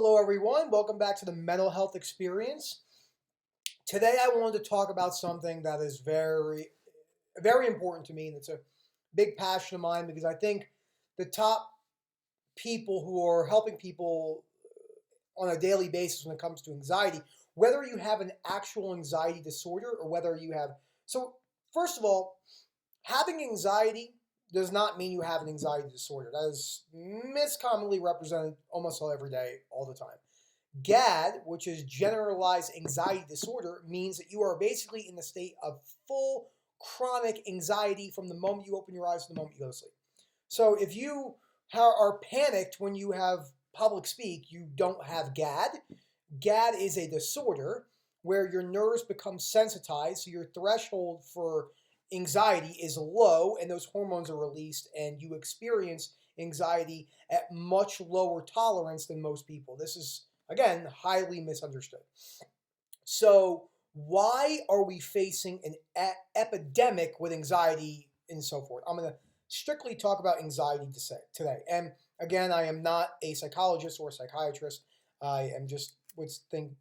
Hello, everyone. Welcome back to the Mental Health Experience. Today, I wanted to talk about something that is very important to me, and it's a big passion of mine because I think the top people who are helping people on a daily basis when it comes to anxiety, whether you have an actual anxiety disorder or whether you have. So, first of all, having anxiety does not mean you have an anxiety disorder. That is miscommonly represented almost all every day, all the time. GAD, which is generalized anxiety disorder, means that you are basically in the state of full chronic anxiety from the moment you open your eyes to the moment you go to sleep. So if you are panicked when you have public speak, you don't have GAD. GAD is a disorder where your nerves become sensitized, so your threshold for anxiety is low and those hormones are released and you experience anxiety at much lower tolerance than most people. This is, again, highly misunderstood. So why are we facing an epidemic with anxiety and so forth? I'm going to strictly talk about anxiety today. And again, I am not a psychologist or a psychiatrist. I am just would think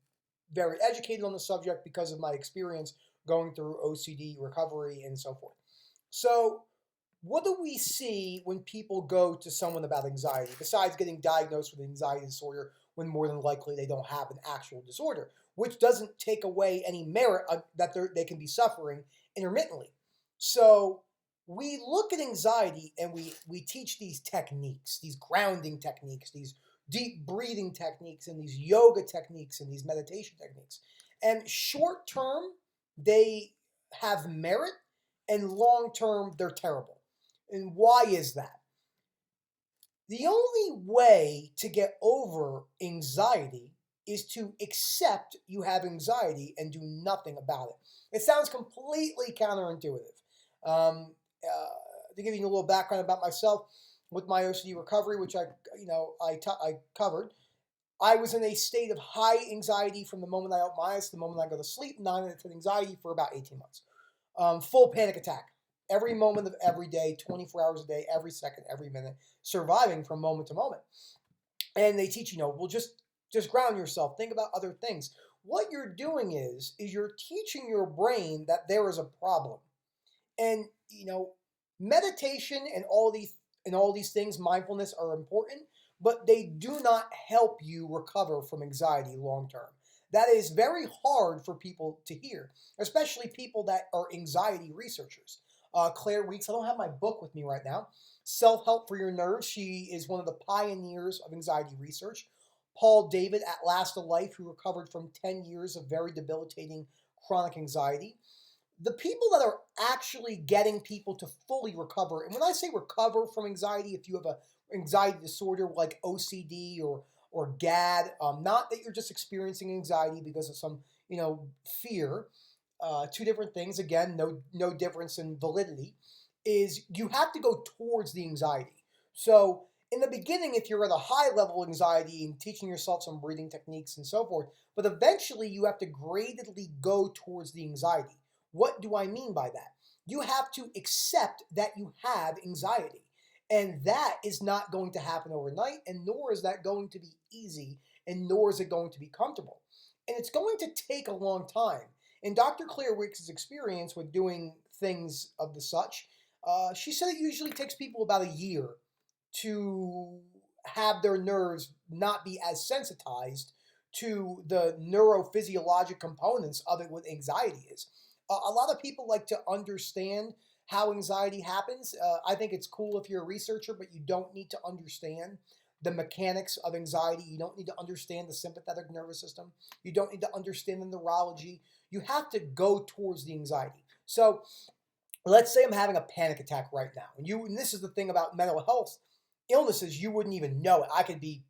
very educated on the subject because of my experience going through OCD recovery and so forth. So, what do we see when people go to someone about anxiety, besides getting diagnosed with anxiety disorder when more than likely they don't have an actual disorder, which doesn't take away any merit that they can be suffering intermittently? So, we look at anxiety and we teach these techniques, these grounding techniques, these deep breathing techniques, and these yoga techniques, and these meditation techniques. And short term, they have merit, and long term, they're terrible. And why is that? The only way to get over anxiety is to accept you have anxiety and do nothing about it. It sounds completely counterintuitive. To give you a little background about myself, with my OCD recovery, which I covered, I was in a state of high anxiety from the moment I open my eyes to the moment I go to sleep. 9 minutes of anxiety for about 18 months. Full panic attack every moment of every day, 24 hours a day, every second, every minute, surviving from moment to moment. And they teach, well, just ground yourself, think about other things. What you're doing is you're teaching your brain that there is a problem. And meditation and all these things, mindfulness, are important, but they do not help you recover from anxiety long term. That is very hard for people to hear, especially people that are anxiety researchers. Claire Weeks, I don't have my book with me right now. Self-Help for Your Nerves. She is one of the pioneers of anxiety research. Paul David at Last of Life, who recovered from 10 years of very debilitating chronic anxiety. The people that are actually getting people to fully recover, and when I say recover from anxiety, if you have an anxiety disorder like OCD or GAD, not that you're just experiencing anxiety because of some fear. Two different things. Again, no difference in validity. Is you have to go towards the anxiety. So in the beginning, if you're at a high level anxiety and teaching yourself some breathing techniques and so forth, but eventually you have to gradedly go towards the anxiety. What do I mean by that? You have to accept that you have anxiety. And that is not going to happen overnight, and nor is that going to be easy, and nor is it going to be comfortable. And it's going to take a long time. In Dr. Claire Weeks' experience with doing things of the such, she said it usually takes people about a year to have their nerves not be as sensitized to the neurophysiologic components of it, what anxiety is. A lot of people like to understand how anxiety happens. I think it's cool if you're a researcher, but you don't need to understand the mechanics of anxiety. You don't need to understand the sympathetic nervous system. You don't need to understand the neurology. You have to go towards the anxiety. So let's say I'm having a panic attack right now. And this is the thing about mental health illnesses, you wouldn't even know it. I could be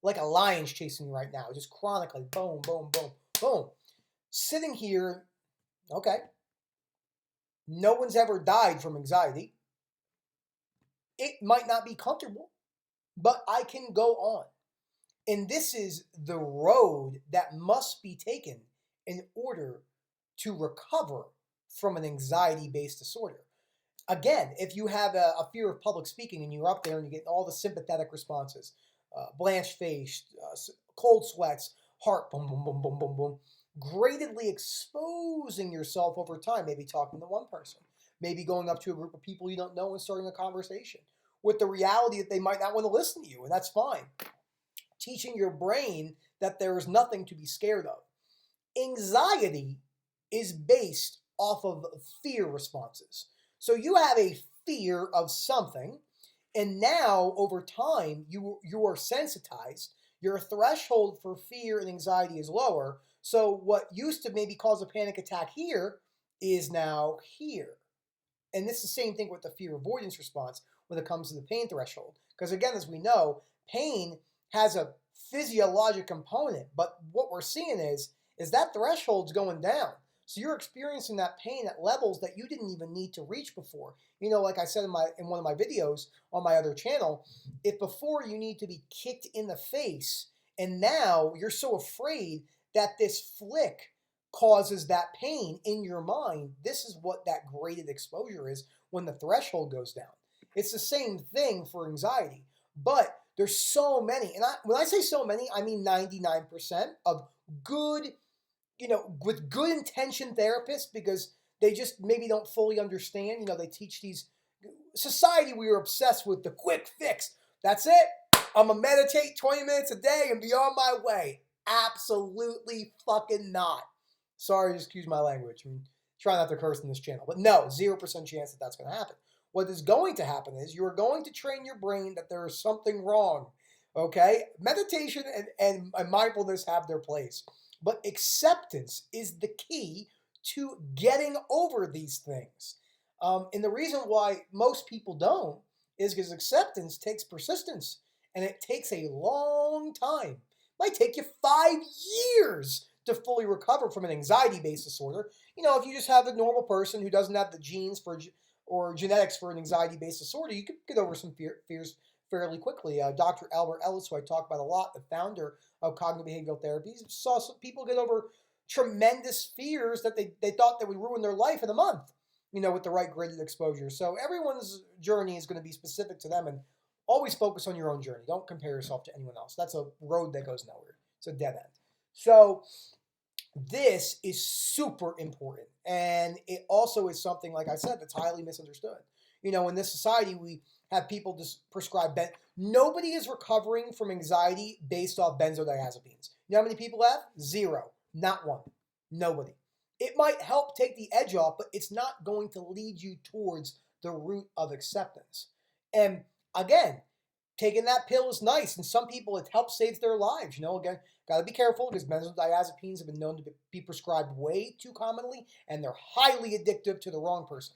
like a lion's chasing me right now, just chronically, boom, boom, boom, boom. Sitting here, okay, no one's ever died from anxiety. It might not be comfortable, but I can go on. And this is the road that must be taken in order to recover from an anxiety-based disorder. Again, if you have a fear of public speaking and you're up there and you get all the sympathetic responses, blanched face, cold sweats, heart boom, boom, boom, boom, boom, boom. Gradedly exposing yourself over time, maybe talking to one person, maybe going up to a group of people you don't know and starting a conversation with the reality that they might not want to listen to you, and that's fine. Teaching your brain that there is nothing to be scared of. Anxiety is based off of fear responses. So you have a fear of something, and now over time you are sensitized. Your threshold for fear and anxiety is lower. So what used to maybe cause a panic attack here is now here. And it's the same thing with the fear avoidance response when it comes to the pain threshold. Because again, as we know, pain has a physiologic component, but what we're seeing is that threshold's going down. So you're experiencing that pain at levels that you didn't even need to reach before. You know, like I said in one of my videos on my other channel, if before you need to be kicked in the face, and now you're so afraid that this flick causes that pain in your mind, this is what that graded exposure is when the threshold goes down. It's the same thing for anxiety, but there's so many, and when I say so many, I mean 99% of good, with good intention therapists, because they just maybe don't fully understand. They teach these society, we are obsessed with the quick fix. That's it. I'm gonna meditate 20 minutes a day and be on my way. Absolutely fucking not. Sorry, excuse my language. Try not to curse in this channel. But no, 0% chance that that's going to happen. What is going to happen is you are going to train your brain that there is something wrong. Okay? Meditation and mindfulness have their place. But acceptance is the key to getting over these things. And the reason why most people don't is because acceptance takes persistence. And it takes a long time. It might take you 5 years to fully recover from an anxiety-based disorder. If you just have a normal person who doesn't have the genes or genetics for an anxiety-based disorder, you could get over some fears fairly quickly. Dr. Albert Ellis, who I talk about a lot, the founder of cognitive behavioral therapy, saw some people get over tremendous fears that they thought that would ruin their life in a month, with the right graded exposure. So everyone's journey is going to be specific to them, and always focus on your own journey. Don't compare yourself to anyone else. That's a road that goes nowhere. It's a dead end. So this is super important. And it also is something, like I said, that's highly misunderstood. In this society, we have people just prescribe nobody is recovering from anxiety based off benzodiazepines. You know how many people have? 0. Not one. Nobody. It might help take the edge off, but it's not going to lead you towards the root of acceptance. And again, taking that pill is nice, and some people it helps save their lives. Again, got to be careful because benzodiazepines have been known to be prescribed way too commonly, and they're highly addictive to the wrong person.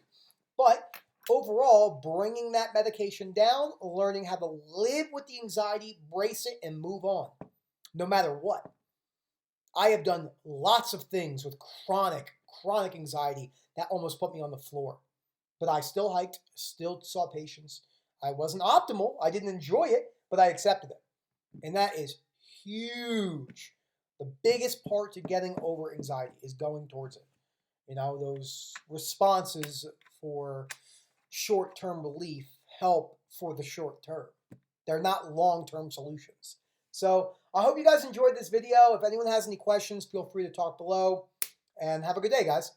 But overall, bringing that medication down, learning how to live with the anxiety, brace it, and move on, no matter what. I have done lots of things with chronic anxiety that almost put me on the floor. But I still hiked, still saw patients. I wasn't optimal. I didn't enjoy it, but I accepted it. And that is huge. The biggest part to getting over anxiety is going towards it. Those responses for short-term relief help for the short term. They're not long-term solutions. So I hope you guys enjoyed this video. If anyone has any questions, feel free to talk below. And have a good day, guys.